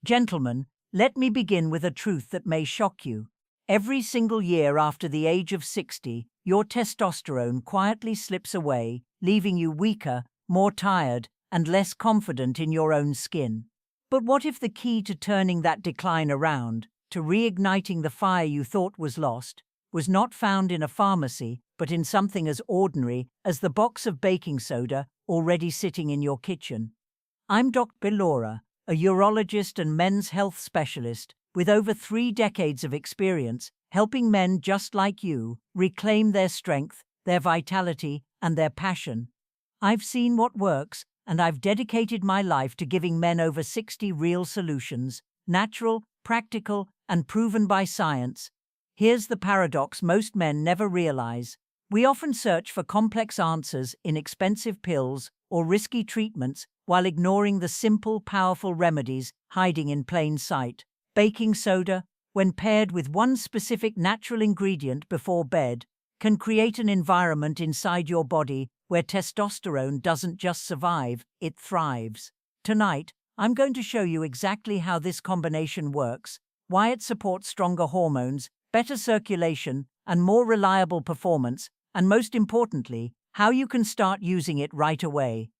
Gentlemen, let me begin with a truth that may shock you. Every single year after the age of 60, your testosterone quietly slips away, leaving you weaker, more tired, and less confident in your own skin. But what if the key to turning that decline around, to reigniting the fire you thought was lost, was not found in a pharmacy, but in something as ordinary as the box of baking soda already sitting in your kitchen? I'm Dr.Laura, a urologist and men's health specialist with over 3 decades of experience helping men just like you reclaim their strength, their vitality, and their passion. I've seen what works, and I've dedicated my life to giving men over 60 real solutions, natural, practical, and proven by science. Here's the paradox most men never realize. We often search for complex answers in expensive pills or risky treatments while ignoring the simple, powerful remedies hiding in plain sight. Baking soda, when paired with one specific natural ingredient before bed, can create an environment inside your body where testosterone doesn't just survive, it thrives. Tonight, I'm going to show you exactly how this combination works, why it supports stronger hormones, better circulation, and more reliable performance, and most importantly, how you can start using it right away.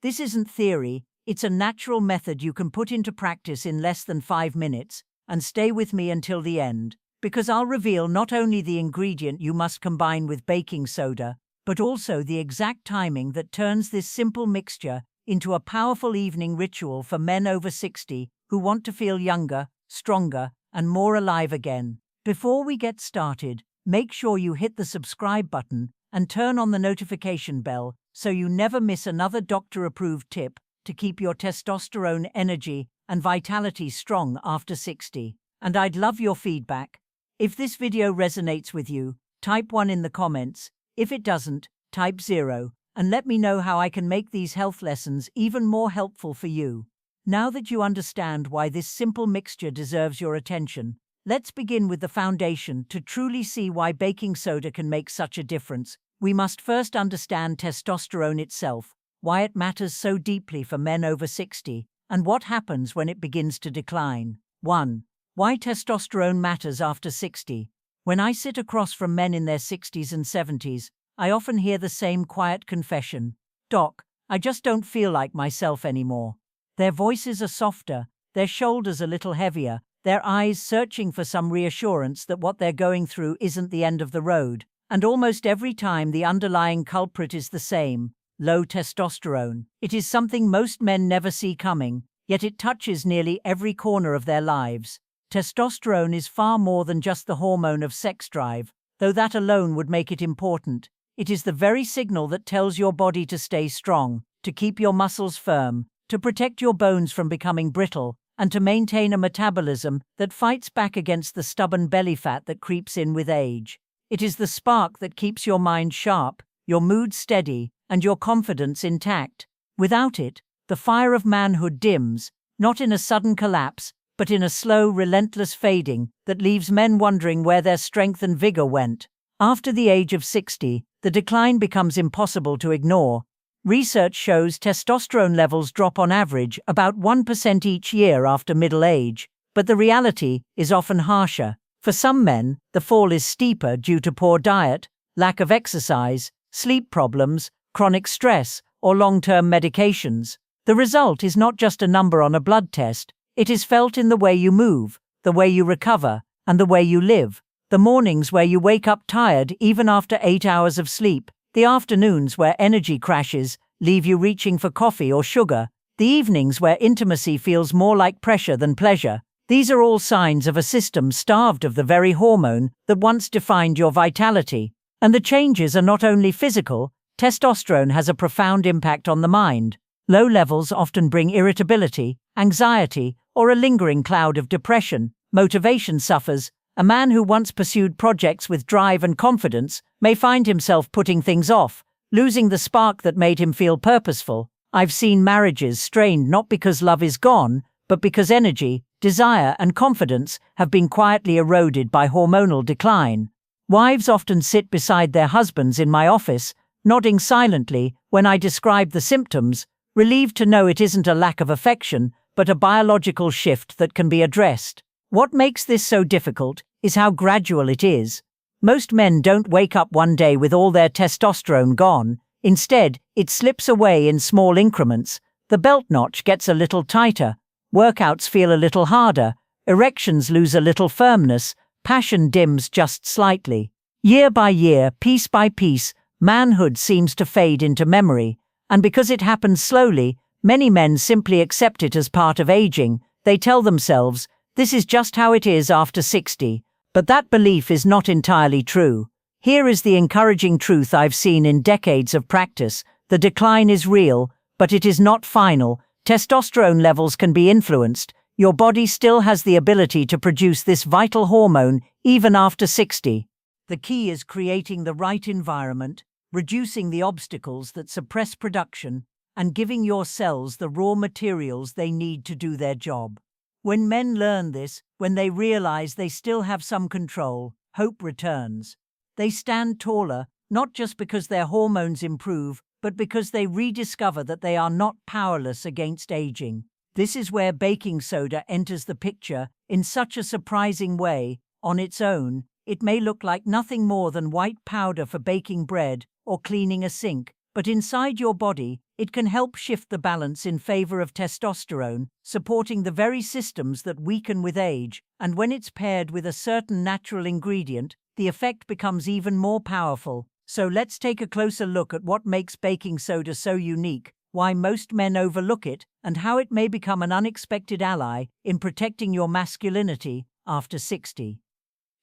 This isn't theory, it's a natural method you can put into practice in less than 5 minutes, and stay with me until the end, because I'll reveal not only the ingredient you must combine with baking soda, but also the exact timing that turns this simple mixture into a powerful evening ritual for men over 60 who want to feel younger, stronger, and more alive again. Before we get started, make sure you hit the subscribe button and turn on the notification bell so you never miss another doctor-approved tip to keep your testosterone energy and vitality strong after 60. And I'd love your feedback. If this video resonates with you, type 1 in the comments. If it doesn't, type 0, and let me know how I can make these health lessons even more helpful for you. Now that you understand why this simple mixture deserves your attention, let's begin with the foundation. To truly see why baking soda can make such a difference, we must first understand testosterone itself, why it matters so deeply for men over 60, and what happens when it begins to decline. 1. Why testosterone matters after 60. When I sit across from men in their 60s and 70s, I often hear the same quiet confession: "Doc, I just don't feel like myself anymore." Their voices are softer, their shoulders a little heavier, their eyes searching for some reassurance that what they're going through isn't the end of the road. And almost every time the underlying culprit is the same: low testosterone. It is something most men never see coming, yet it touches nearly every corner of their lives. Testosterone is far more than just the hormone of sex drive, though that alone would make it important. It is the very signal that tells your body to stay strong, to keep your muscles firm, to protect your bones from becoming brittle, and to maintain a metabolism that fights back against the stubborn belly fat that creeps in with age. It is the spark that keeps your mind sharp, your mood steady, and your confidence intact. Without it, the fire of manhood dims, not in a sudden collapse, but in a slow, relentless fading that leaves men wondering where their strength and vigor went. After the age of 60, the decline becomes impossible to ignore. Research shows testosterone levels drop on average about 1% each year after middle age, but the reality is often harsher. For some men, the fall is steeper due to poor diet, lack of exercise, sleep problems, chronic stress, or long-term medications. The result is not just a number on a blood test, it is felt in the way you move, the way you recover, and the way you live. The mornings where you wake up tired even after 8 hours of sleep, the afternoons where energy crashes leave you reaching for coffee or sugar, the evenings where intimacy feels more like pressure than pleasure. These are all signs of a system starved of the very hormone that once defined your vitality. And the changes are not only physical. Testosterone has a profound impact on the mind. Low levels often bring irritability, anxiety, or a lingering cloud of depression. Motivation suffers. A man who once pursued projects with drive and confidence may find himself putting things off, losing the spark that made him feel purposeful. I've seen marriages strained not because love is gone, but because energy, desire, and confidence have been quietly eroded by hormonal decline. Wives often sit beside their husbands in my office, nodding silently when I describe the symptoms, relieved to know it isn't a lack of affection, but a biological shift that can be addressed. What makes this so difficult is how gradual it is. Most men don't wake up one day with all their testosterone gone. Instead, it slips away in small increments. The belt notch gets a little tighter, workouts feel a little harder, erections lose a little firmness, passion dims just slightly. Year by year, piece by piece, manhood seems to fade into memory, and because it happens slowly, many men simply accept it as part of aging. They tell themselves, "This is just how it is after 60. But that belief is not entirely true. Here is the encouraging truth I've seen in decades of practice. The decline is real, but it is not final. Testosterone levels can be influenced. Your body still has the ability to produce this vital hormone even after 60. The key is creating the right environment, reducing the obstacles that suppress production, and giving your cells the raw materials they need to do their job. When men learn this, when they realize they still have some control, hope returns. They stand taller, not just because their hormones improve, but because they rediscover that they are not powerless against aging. This is where baking soda enters the picture in such a surprising way. On its own, it may look like nothing more than white powder for baking bread or cleaning a sink, but inside your body, it can help shift the balance in favor of testosterone, supporting the very systems that weaken with age, and when it's paired with a certain natural ingredient, the effect becomes even more powerful. So let's take a closer look at what makes baking soda so unique, why most men overlook it, and how it may become an unexpected ally in protecting your masculinity after 60.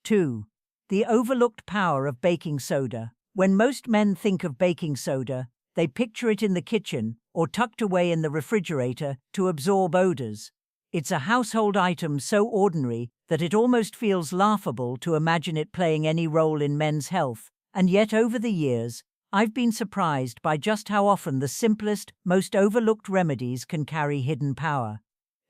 2. The overlooked power of baking soda. When most men think of baking soda, they picture it in the kitchen or tucked away in the refrigerator to absorb odors. It's a household item so ordinary that it almost feels laughable to imagine it playing any role in men's health. And yet over the years, I've been surprised by just how often the simplest, most overlooked remedies can carry hidden power.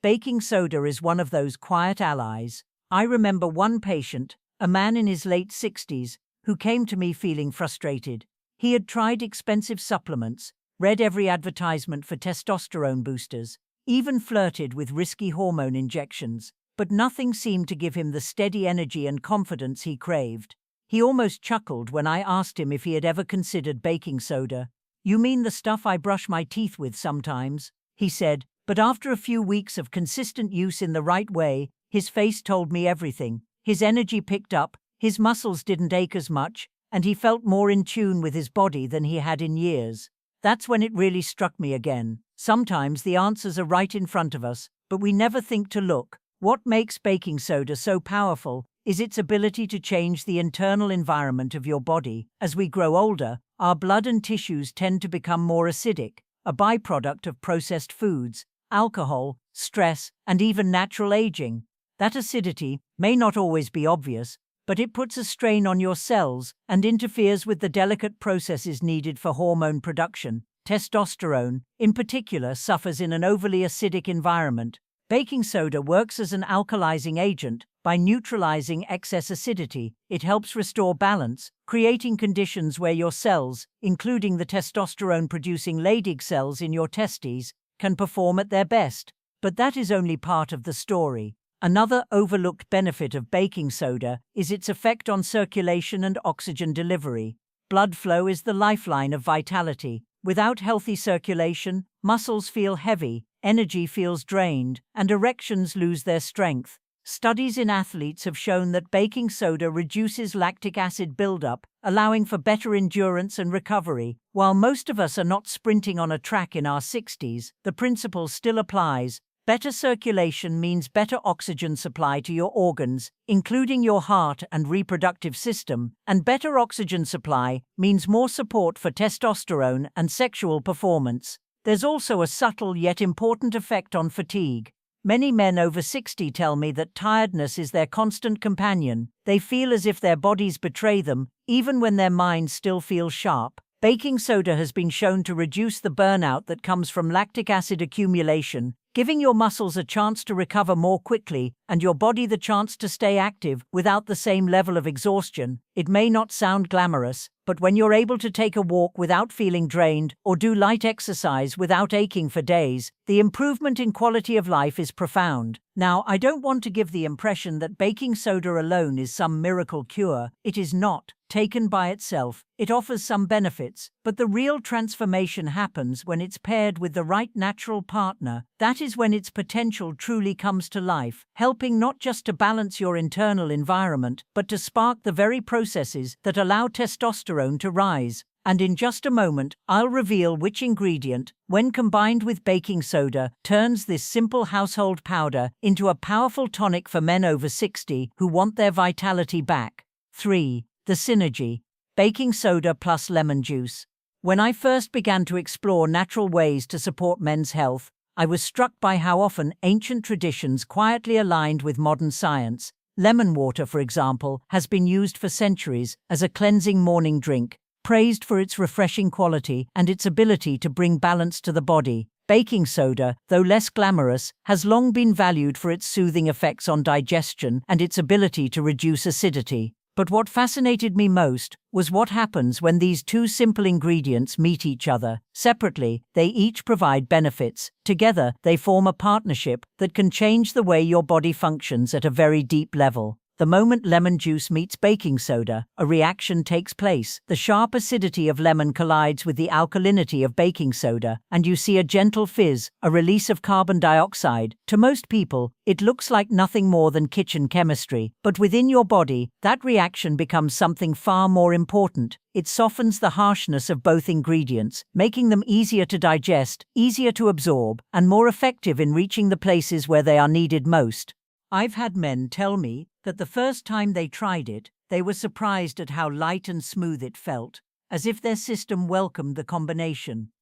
Baking soda is one of those quiet allies. I remember one patient, a man in his late 60s, who came to me feeling frustrated. He had tried expensive supplements, read every advertisement for testosterone boosters, even flirted with risky hormone injections, but nothing seemed to give him the steady energy and confidence he craved. He almost chuckled when I asked him if he had ever considered baking soda. "You mean the stuff I brush my teeth with sometimes?" he said, but after a few weeks of consistent use in the right way, his face told me everything. His energy picked up, his muscles didn't ache as much, and he felt more in tune with his body than he had in years. That's when it really struck me again. Sometimes the answers are right in front of us, but we never think to look. What makes baking soda so powerful is its ability to change the internal environment of your body. As we grow older, our blood and tissues tend to become more acidic, a byproduct of processed foods, alcohol, stress, and even natural aging. That acidity may not always be obvious, but it puts a strain on your cells and interferes with the delicate processes needed for hormone production. Testosterone, in particular, suffers in an overly acidic environment. Baking soda works as an alkalizing agent. By neutralizing excess acidity, it helps restore balance, creating conditions where your cells, including the testosterone-producing Leydig cells in your testes, can perform at their best. But that is only part of the story. Another overlooked benefit of baking soda is its effect on circulation and oxygen delivery. Blood flow is the lifeline of vitality. Without healthy circulation, muscles feel heavy, energy feels drained, and erections lose their strength. Studies in athletes have shown that baking soda reduces lactic acid buildup, allowing for better endurance and recovery. While most of us are not sprinting on a track in our 60s, the principle still applies. Better circulation means better oxygen supply to your organs, including your heart and reproductive system, and better oxygen supply means more support for testosterone and sexual performance. There's also a subtle yet important effect on fatigue. Many men over 60 tell me that tiredness is their constant companion. They feel as if their bodies betray them, even when their minds still feel sharp. Baking soda has been shown to reduce the burnout that comes from lactic acid accumulation, giving your muscles a chance to recover more quickly and your body the chance to stay active without the same level of exhaustion. It may not sound glamorous, but when you're able to take a walk without feeling drained or do light exercise without aching for days, the improvement in quality of life is profound. Now, I don't want to give the impression that baking soda alone is some miracle cure. It is not. Taken by itself, it offers some benefits, but the real transformation happens when it's paired with the right natural partner. That is when its potential truly comes to life, helping not just to balance your internal environment, but to spark the very processes that allow testosterone to rise. And in just a moment, I'll reveal which ingredient, when combined with baking soda, turns this simple household powder into a powerful tonic for men over 60 who want their vitality back. 3. The synergy. Baking soda plus lemon juice. When I first began to explore natural ways to support men's health, I was struck by how often ancient traditions quietly aligned with modern science. Lemon water, for example, has been used for centuries as a cleansing morning drink, praised for its refreshing quality and its ability to bring balance to the body. Baking soda, though less glamorous, has long been valued for its soothing effects on digestion and its ability to reduce acidity. But what fascinated me most was what happens when these two simple ingredients meet each other. Separately, they each provide benefits. Together, they form a partnership that can change the way your body functions at a very deep level. The moment lemon juice meets baking soda, a reaction takes place. The sharp acidity of lemon collides with the alkalinity of baking soda, and you see a gentle fizz, a release of carbon dioxide. To most people, it looks like nothing more than kitchen chemistry, but within your body, that reaction becomes something far more important. It softens the harshness of both ingredients, making them easier to digest, easier to absorb, and more effective in reaching the places where they are needed most. I've had men tell me that the first time they tried it, they were surprised at how light and smooth it felt, as if their system welcomed the combination.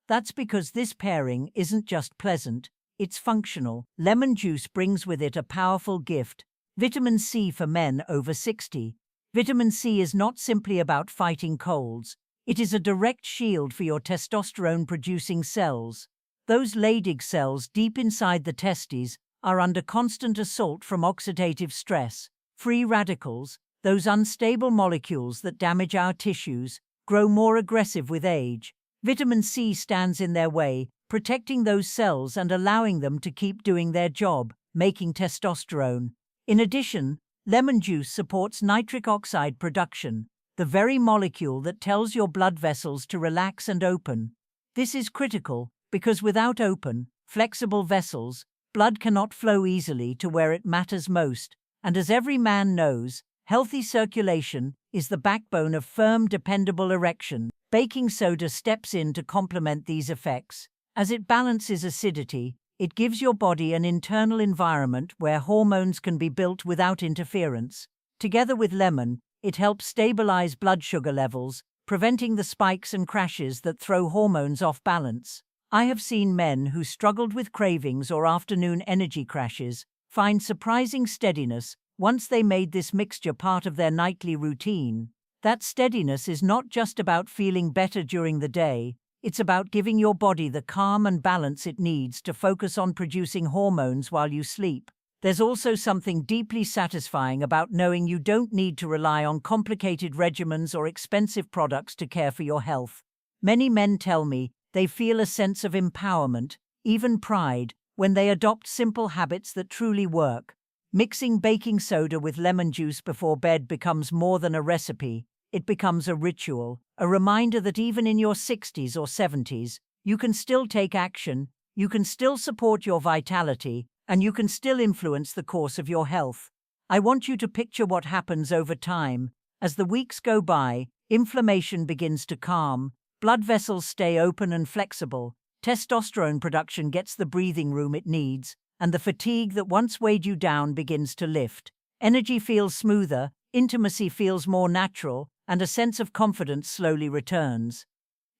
That's because this pairing isn't just pleasant, it's functional. Lemon juice brings with it a powerful gift: vitamin C for men over 60. Vitamin C is not simply about fighting colds. It is a direct shield for your testosterone-producing cells. Those Leydig cells deep inside the testes are under constant assault from oxidative stress. Free radicals, those unstable molecules that damage our tissues, grow more aggressive with age. Vitamin C stands in their way, protecting those cells and allowing them to keep doing their job, making testosterone. In addition, lemon juice supports nitric oxide production, the very molecule that tells your blood vessels to relax and open. This is critical because without open, flexible vessels, blood cannot flow easily to where it matters most, and as every man knows, healthy circulation is the backbone of firm, dependable erection. Baking soda steps in to complement these effects. As it balances acidity, it gives your body an internal environment where hormones can be built without interference. Together with lemon, it helps stabilize blood sugar levels, preventing the spikes and crashes that throw hormones off balance. I have seen men who struggled with cravings or afternoon energy crashes find surprising steadiness once they made this mixture part of their nightly routine. That steadiness is not just about feeling better during the day, it's about giving your body the calm and balance it needs to focus on producing hormones while you sleep. There's also something deeply satisfying about knowing you don't need to rely on complicated regimens or expensive products to care for your health. Many men tell me they feel a sense of empowerment, even pride, when they adopt simple habits that truly work. Mixing baking soda with lemon juice before bed becomes more than a recipe. It becomes a ritual, a reminder that even in your 60s or 70s, you can still take action, you can still support your vitality, and you can still influence the course of your health. I want you to picture what happens over time. As the weeks go by, inflammation begins to calm, blood vessels stay open and flexible, testosterone production gets the breathing room it needs, and the fatigue that once weighed you down begins to lift. Energy feels smoother, intimacy feels more natural, and a sense of confidence slowly returns.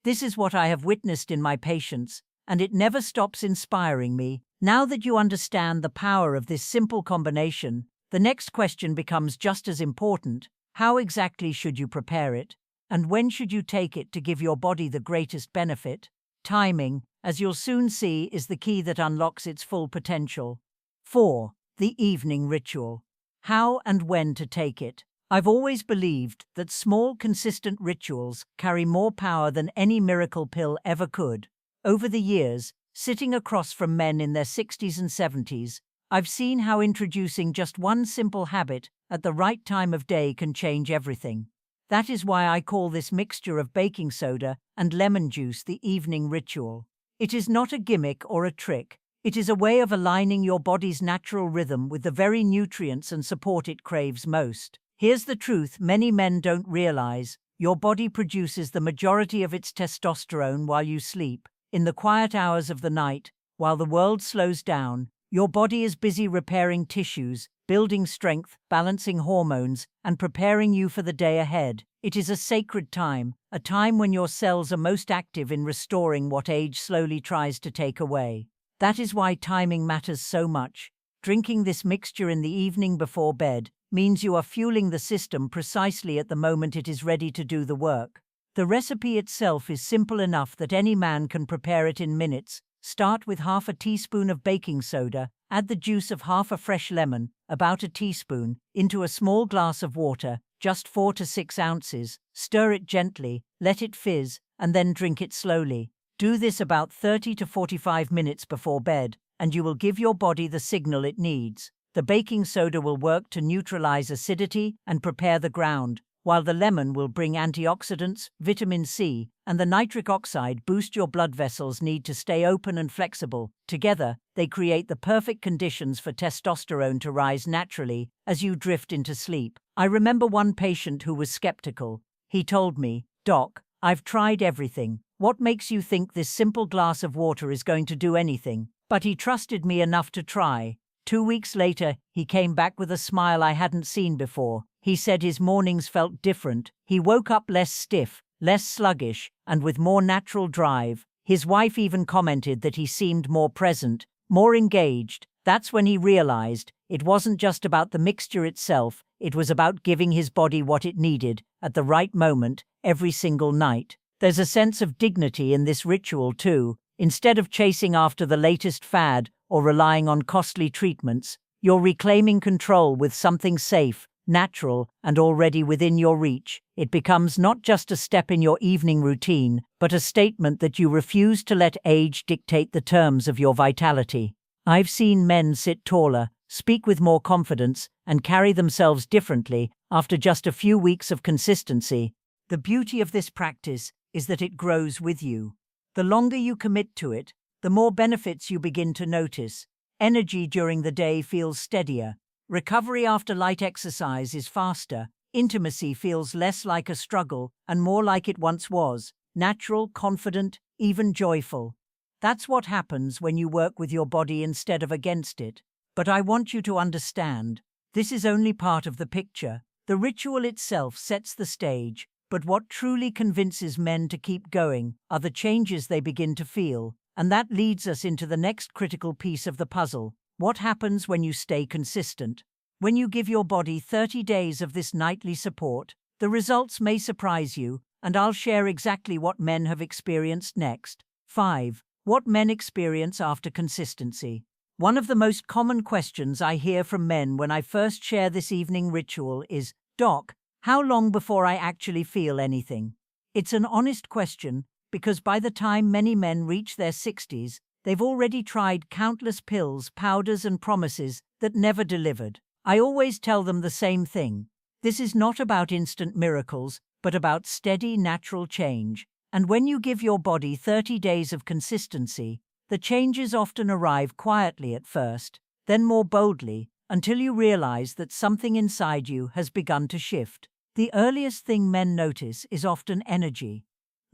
This is what I have witnessed in my patients, and it never stops inspiring me. Now that you understand the power of this simple combination, the next question becomes just as important. How exactly should you prepare it? And when should you take it to give your body the greatest benefit? Timing, as you'll soon see, is the key that unlocks its full potential. 4. The evening ritual. How and when to take it. I've always believed that small, consistent rituals carry more power than any miracle pill ever could. Over the years, sitting across from men in their 60s and 70s, I've seen how introducing just one simple habit at the right time of day can change everything. That is why I call this mixture of baking soda and lemon juice the evening ritual. It is not a gimmick or a trick. It is a way of aligning your body's natural rhythm with the very nutrients and support it craves most. Here's the truth many men don't realize. Your body produces the majority of its testosterone while you sleep. In the quiet hours of the night, while the world slows down, your body is busy repairing tissues, building strength, balancing hormones, and preparing you for the day ahead. It is a sacred time, a time when your cells are most active in restoring what age slowly tries to take away. That is why timing matters so much. Drinking this mixture in the evening before bed means you are fueling the system precisely at the moment it is ready to do the work. The recipe itself is simple enough that any man can prepare it in minutes. Start with half a teaspoon of baking soda, add the juice of half a fresh lemon, about a teaspoon, into a small glass of water, just 4 to 6 ounces, stir it gently, let it fizz, and then drink it slowly. Do this about 30 to 45 minutes before bed, and you will give your body the signal it needs. The baking soda will work to neutralize acidity and prepare the ground, while the lemon will bring antioxidants, vitamin C, and the nitric oxide boost your blood vessels need to stay open and flexible. Together, they create the perfect conditions for testosterone to rise naturally as you drift into sleep. I remember one patient who was skeptical. He told me, "Doc, I've tried everything. What makes you think this simple glass of water is going to do anything?" But he trusted me enough to try. 2 weeks later, he came back with a smile I hadn't seen before. He said his mornings felt different. He woke up less stiff, less sluggish, and with more natural drive. His wife even commented that he seemed more present, more engaged. That's when he realized it wasn't just about the mixture itself, it was about giving his body what it needed, at the right moment, every single night. There's a sense of dignity in this ritual too. Instead of chasing after the latest fad or relying on costly treatments, you're reclaiming control with something safe, natural, and already within your reach. It becomes not just a step in your evening routine, but a statement that you refuse to let age dictate the terms of your vitality. I've seen men sit taller, speak with more confidence, and carry themselves differently after just a few weeks of consistency. The beauty of this practice is that it grows with you. The longer you commit to it, the more benefits you begin to notice. Energy during the day feels steadier. Recovery after light exercise is faster. Intimacy feels less like a struggle and more like it once was. Natural, confident, even joyful. That's what happens when you work with your body instead of against it. But I want you to understand, this is only part of the picture. The ritual itself sets the stage, but what truly convinces men to keep going are the changes they begin to feel. And that leads us into the next critical piece of the puzzle. What happens when you stay consistent? When you give your body 30 days of this nightly support, the results may surprise you, and I'll share exactly what men have experienced next. 5. What men experience after consistency. One of the most common questions I hear from men when I first share this evening ritual is, "Doc, how long before I actually feel anything?" It's an honest question, because by the time many men reach their 60s, they've already tried countless pills, powders, and promises that never delivered. I always tell them the same thing. This is not about instant miracles, but about steady, natural change. And when you give your body 30 days of consistency, the changes often arrive quietly at first, then more boldly, until you realize that something inside you has begun to shift. The earliest thing men notice is often energy.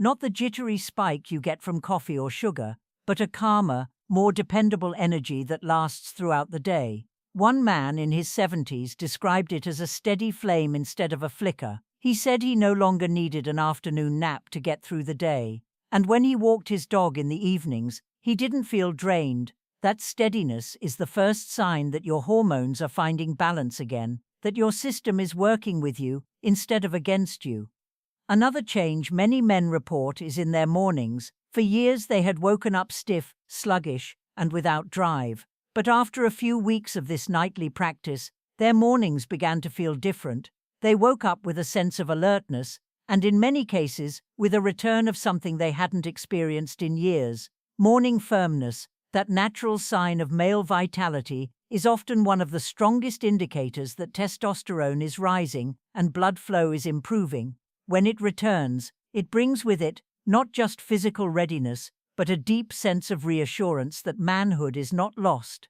Not the jittery spike you get from coffee or sugar, but a calmer, more dependable energy that lasts throughout the day. One man in his 70s described it as a steady flame instead of a flicker. He said he no longer needed an afternoon nap to get through the day. And when he walked his dog in the evenings, he didn't feel drained. That steadiness is the first sign that your hormones are finding balance again, that your system is working with you instead of against you. Another change many men report is in their mornings. For years they had woken up stiff, sluggish, and without drive. But after a few weeks of this nightly practice, their mornings began to feel different. They woke up with a sense of alertness, and in many cases, with a return of something they hadn't experienced in years. Morning firmness, that natural sign of male vitality, is often one of the strongest indicators that testosterone is rising and blood flow is improving. When it returns, it brings with it not just physical readiness, but a deep sense of reassurance that manhood is not lost.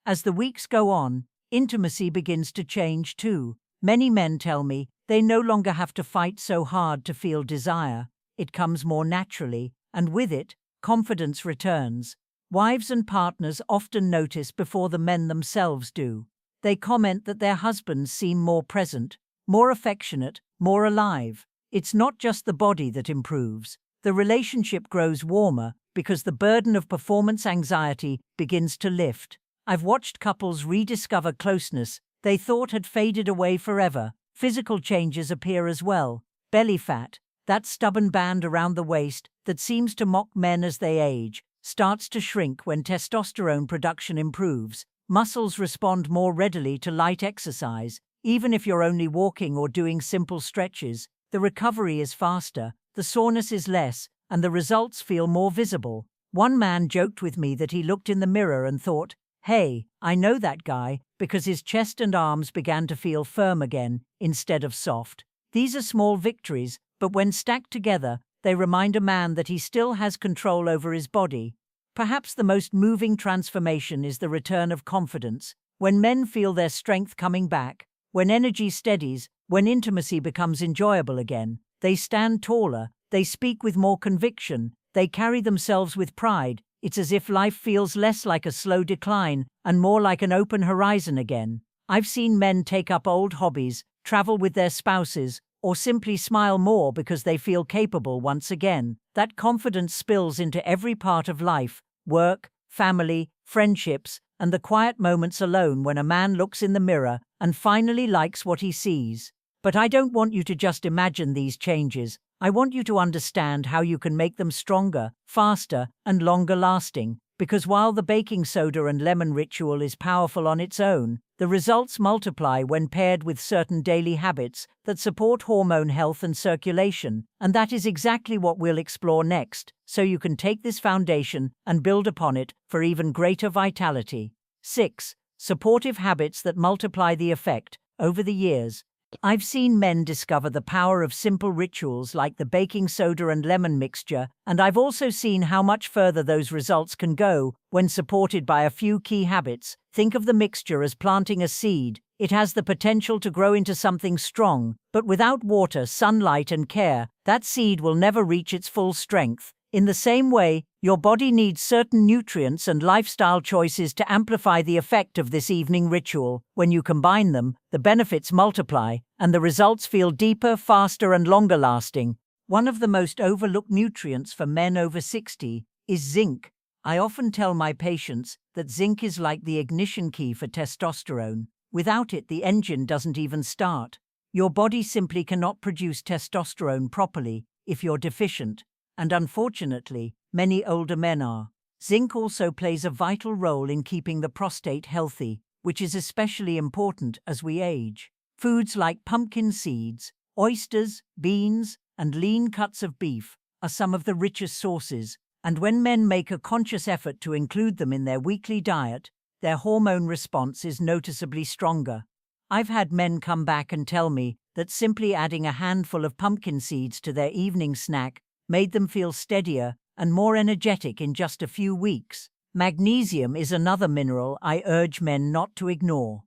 As the weeks go on, intimacy begins to change too. Many men tell me they no longer have to fight so hard to feel desire. It comes more naturally, and with it, confidence returns. Wives and partners often notice before the men themselves do. They comment that their husbands seem more present, more affectionate, more alive. It's not just the body that improves. The relationship grows warmer because the burden of performance anxiety begins to lift. I've watched couples rediscover closeness they thought had faded away forever. Physical changes appear as well. Belly fat, that stubborn band around the waist that seems to mock men as they age, starts to shrink when testosterone production improves. Muscles respond more readily to light exercise. Even if you're only walking or doing simple stretches, the recovery is faster, the soreness is less, and the results feel more visible. One man joked with me that he looked in the mirror and thought, "Hey, I know that guy," because his chest and arms began to feel firm again, instead of soft. These are small victories, but when stacked together, they remind a man that he still has control over his body. Perhaps the most moving transformation is the return of confidence. When men feel their strength coming back, when energy steadies, when intimacy becomes enjoyable again, they stand taller, they speak with more conviction, they carry themselves with pride. It's as if life feels less like a slow decline and more like an open horizon again. I've seen men take up old hobbies, travel with their spouses, or simply smile more because they feel capable once again. That confidence spills into every part of life: work, family, friendships, and the quiet moments alone when a man looks in the mirror and finally likes what he sees. But I don't want you to just imagine these changes. I want you to understand how you can make them stronger, faster, and longer lasting. Because while the baking soda and lemon ritual is powerful on its own, the results multiply when paired with certain daily habits that support hormone health and circulation. And that is exactly what we'll explore next, so you can take this foundation and build upon it for even greater vitality. 6. Supportive habits that multiply the effect. Over the years, I've seen men discover the power of simple rituals like the baking soda and lemon mixture, and I've also seen how much further those results can go when supported by a few key habits. Think of the mixture as planting a seed. It has the potential to grow into something strong, but without water, sunlight, and care, that seed will never reach its full strength. In the same way, your body needs certain nutrients and lifestyle choices to amplify the effect of this evening ritual. When you combine them, the benefits multiply, and the results feel deeper, faster, and longer lasting. One of the most overlooked nutrients for men over 60 is zinc. I often tell my patients that zinc is like the ignition key for testosterone. Without it, the engine doesn't even start. Your body simply cannot produce testosterone properly if you're deficient. And unfortunately, many older men are. Zinc also plays a vital role in keeping the prostate healthy, which is especially important as we age. Foods like pumpkin seeds, oysters, beans, and lean cuts of beef are some of the richest sources, and when men make a conscious effort to include them in their weekly diet, their hormone response is noticeably stronger. I've had men come back and tell me that simply adding a handful of pumpkin seeds to their evening snack made them feel steadier and more energetic in just a few weeks. Magnesium is another mineral I urge men not to ignore.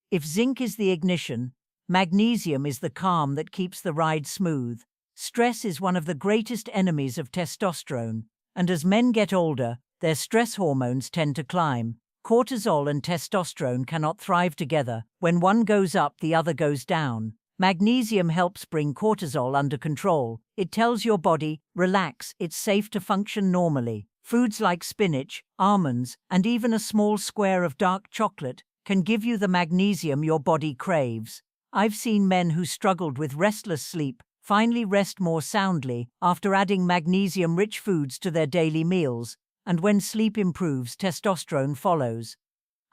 If zinc is the ignition, magnesium is the calm that keeps the ride smooth. Stress is one of the greatest enemies of testosterone, and as men get older, their stress hormones tend to climb. Cortisol and testosterone cannot thrive together. When one goes up, the other goes down. Magnesium helps bring cortisol under control. It tells your body, relax, it's safe to function normally. Foods like spinach, almonds, and even a small square of dark chocolate can give you the magnesium your body craves. I've seen men who struggled with restless sleep finally rest more soundly after adding magnesium-rich foods to their daily meals, and when sleep improves, testosterone follows.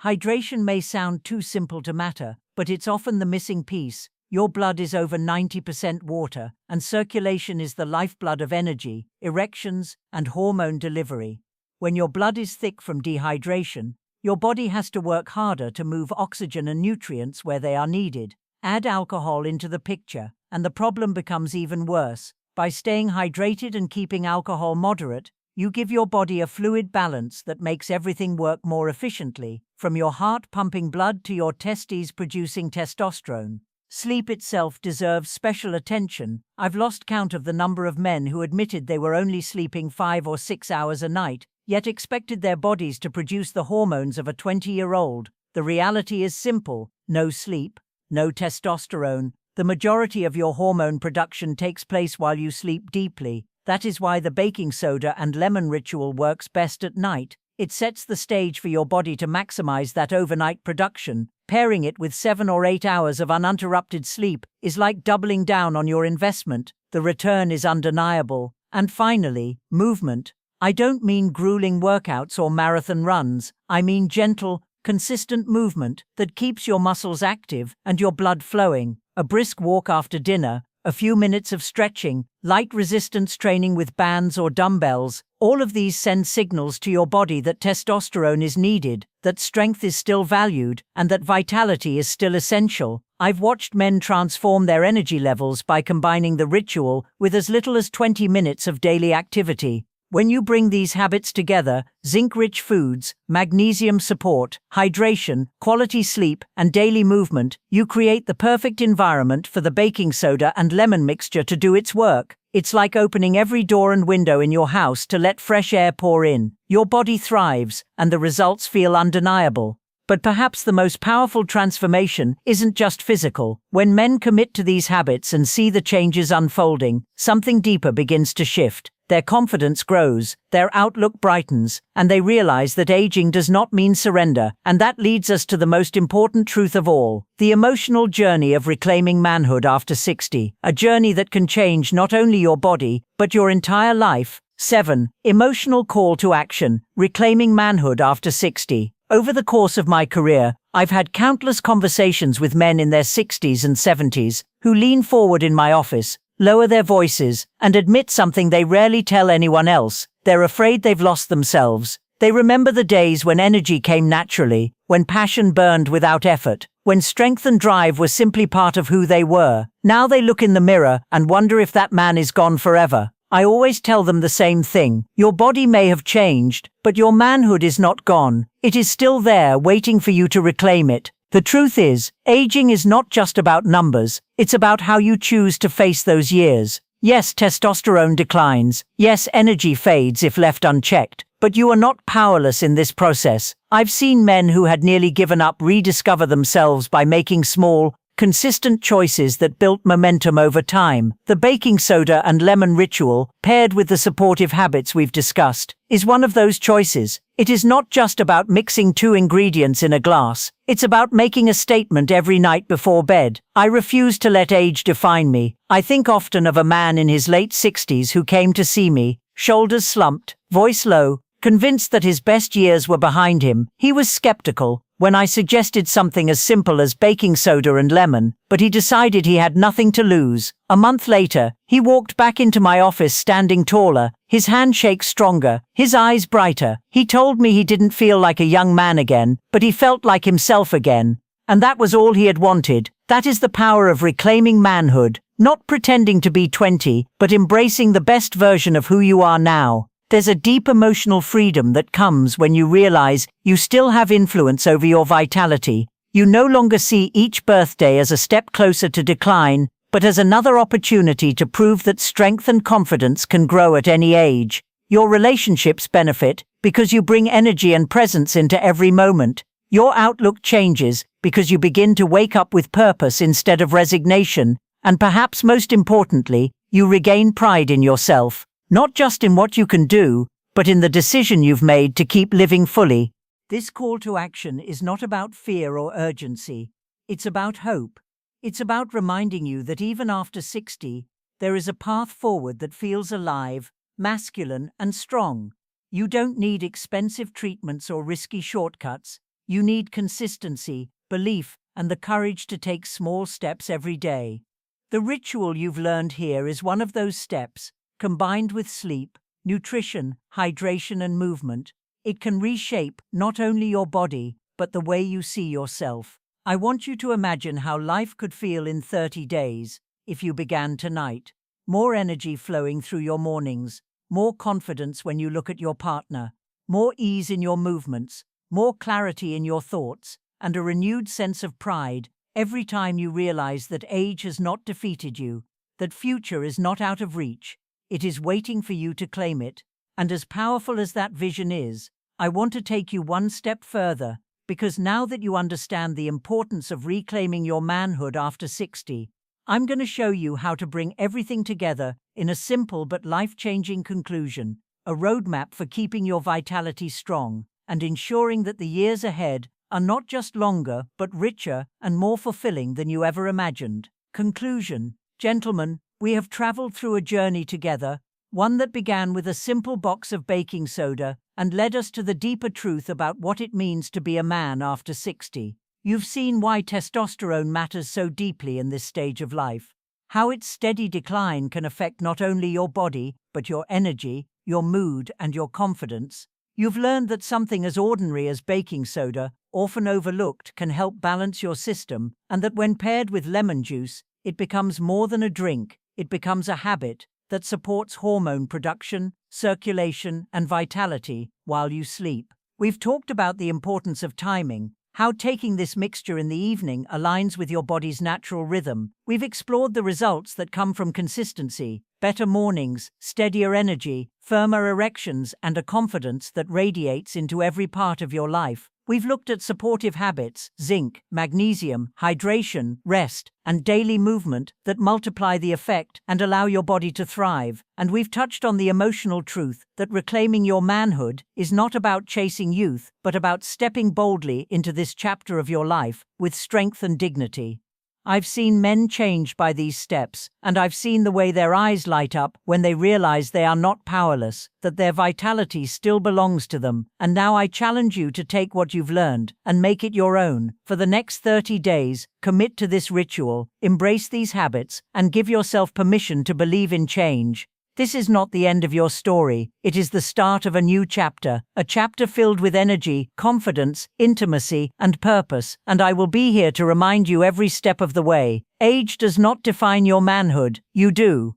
Hydration may sound too simple to matter, but it's often the missing piece. Your blood is over 90% water, and circulation is the lifeblood of energy, erections, and hormone delivery. When your blood is thick from dehydration, your body has to work harder to move oxygen and nutrients where they are needed. Add alcohol into the picture, and the problem becomes even worse. By staying hydrated and keeping alcohol moderate, you give your body a fluid balance that makes everything work more efficiently, from your heart pumping blood to your testes producing testosterone. Sleep itself deserves special attention. I've lost count of the number of men who admitted they were only sleeping 5 or 6 hours a night, yet expected their bodies to produce the hormones of a 20-year-old. The reality is simple: no sleep, no testosterone. The majority of your hormone production takes place while you sleep deeply. That is why the baking soda and lemon ritual works best at night. It sets the stage for your body to maximize that overnight production. Pairing it with 7 or 8 hours of uninterrupted sleep is like doubling down on your investment. The return is undeniable. And finally, movement. I don't mean grueling workouts or marathon runs. I mean gentle, consistent movement that keeps your muscles active and your blood flowing. A brisk walk after dinner, a few minutes of stretching, light resistance training with bands or dumbbells, all of these send signals to your body that testosterone is needed, that strength is still valued, and that vitality is still essential. I've watched men transform their energy levels by combining the ritual with as little as 20 minutes of daily activity. When you bring these habits together, zinc-rich foods, magnesium support, hydration, quality sleep, and daily movement, you create the perfect environment for the baking soda and lemon mixture to do its work. It's like opening every door and window in your house to let fresh air pour in. Your body thrives, and the results feel undeniable. But perhaps the most powerful transformation isn't just physical. When men commit to these habits and see the changes unfolding, something deeper begins to shift. Their confidence grows, their outlook brightens, and they realize that aging does not mean surrender. And that leads us to the most important truth of all: the emotional journey of reclaiming manhood after 60. A journey that can change not only your body, but your entire life. 7. Emotional call to action: reclaiming manhood after 60. Over the course of my career, I've had countless conversations with men in their 60s and 70s who lean forward in my office, lower their voices, and admit something they rarely tell anyone else: they're afraid they've lost themselves. They remember the days when energy came naturally, when passion burned without effort, when strength and drive were simply part of who they were. Now they look in the mirror and wonder if that man is gone forever. I always tell them the same thing: your body may have changed, but your manhood is not gone. It is still there, waiting for you to reclaim it. The truth is, aging is not just about numbers, it's about how you choose to face those years. Yes, testosterone declines. Yes, energy fades if left unchecked. But you are not powerless in this process. I've seen men who had nearly given up rediscover themselves by making small, consistent choices that built momentum over time. The baking soda and lemon ritual, paired with the supportive habits we've discussed, is one of those choices. It is not just about mixing 2 ingredients in a glass. It's about making a statement every night before bed. I refuse to let age define me. I think often of a man in his late 60s who came to see me, shoulders slumped, voice low, convinced that his best years were behind him. He was skeptical when I suggested something as simple as baking soda and lemon, but he decided he had nothing to lose. A month later, he walked back into my office standing taller, his handshake stronger, his eyes brighter. He told me he didn't feel like a young man again, but he felt like himself again. And that was all he had wanted. That is the power of reclaiming manhood, not pretending to be 20, but embracing the best version of who you are now. There's a deep emotional freedom that comes when you realize you still have influence over your vitality. You no longer see each birthday as a step closer to decline, but as another opportunity to prove that strength and confidence can grow at any age. Your relationships benefit because you bring energy and presence into every moment. Your outlook changes because you begin to wake up with purpose instead of resignation. And perhaps most importantly, you regain pride in yourself. Not just in what you can do, but in the decision you've made to keep living fully. This call to action is not about fear or urgency. It's about hope. It's about reminding you that even after 60, there is a path forward that feels alive, masculine, and strong. You don't need expensive treatments or risky shortcuts. You need consistency, belief, and the courage to take small steps every day. The ritual you've learned here is one of those steps, combined with sleep, nutrition, hydration, and movement. It can reshape not only your body, but the way you see yourself. I want you to imagine how life could feel in 30 days if you began tonight. More energy flowing through your mornings, more confidence when you look at your partner, more ease in your movements, more clarity in your thoughts, and a renewed sense of pride every time you realize that age has not defeated you, that future is not out of reach. It is waiting for you to claim it. And as powerful as that vision is, I want to take you one step further, because now that you understand the importance of reclaiming your manhood after 60, I'm going to show you how to bring everything together in a simple but life-changing conclusion, a roadmap for keeping your vitality strong and ensuring that the years ahead are not just longer but richer and more fulfilling than you ever imagined. Conclusion. Gentlemen, we have traveled through a journey together, one that began with a simple box of baking soda and led us to the deeper truth about what it means to be a man after 60. You've seen why testosterone matters so deeply in this stage of life, how its steady decline can affect not only your body, but your energy, your mood, and your confidence. You've learned that something as ordinary as baking soda, often overlooked, can help balance your system, and that when paired with lemon juice, it becomes more than a drink, it becomes a habit that supports hormone production, circulation, and vitality while you sleep. We've talked about the importance of timing, how taking this mixture in the evening aligns with your body's natural rhythm. We've explored the results that come from consistency, better mornings, steadier energy, firmer erections, and a confidence that radiates into every part of your life. We've looked at supportive habits, zinc, magnesium, hydration, rest, and daily movement that multiply the effect and allow your body to thrive. And we've touched on the emotional truth that reclaiming your manhood is not about chasing youth, but about stepping boldly into this chapter of your life with strength and dignity. I've seen men changed by these steps, and I've seen the way their eyes light up when they realize they are not powerless, that their vitality still belongs to them. And now I challenge you to take what you've learned and make it your own. For the next 30 days, commit to this ritual, embrace these habits, and give yourself permission to believe in change. This is not the end of your story. It is the start of a new chapter, a chapter filled with energy, confidence, intimacy, and purpose, and I will be here to remind you every step of the way. Age does not define your manhood, you do.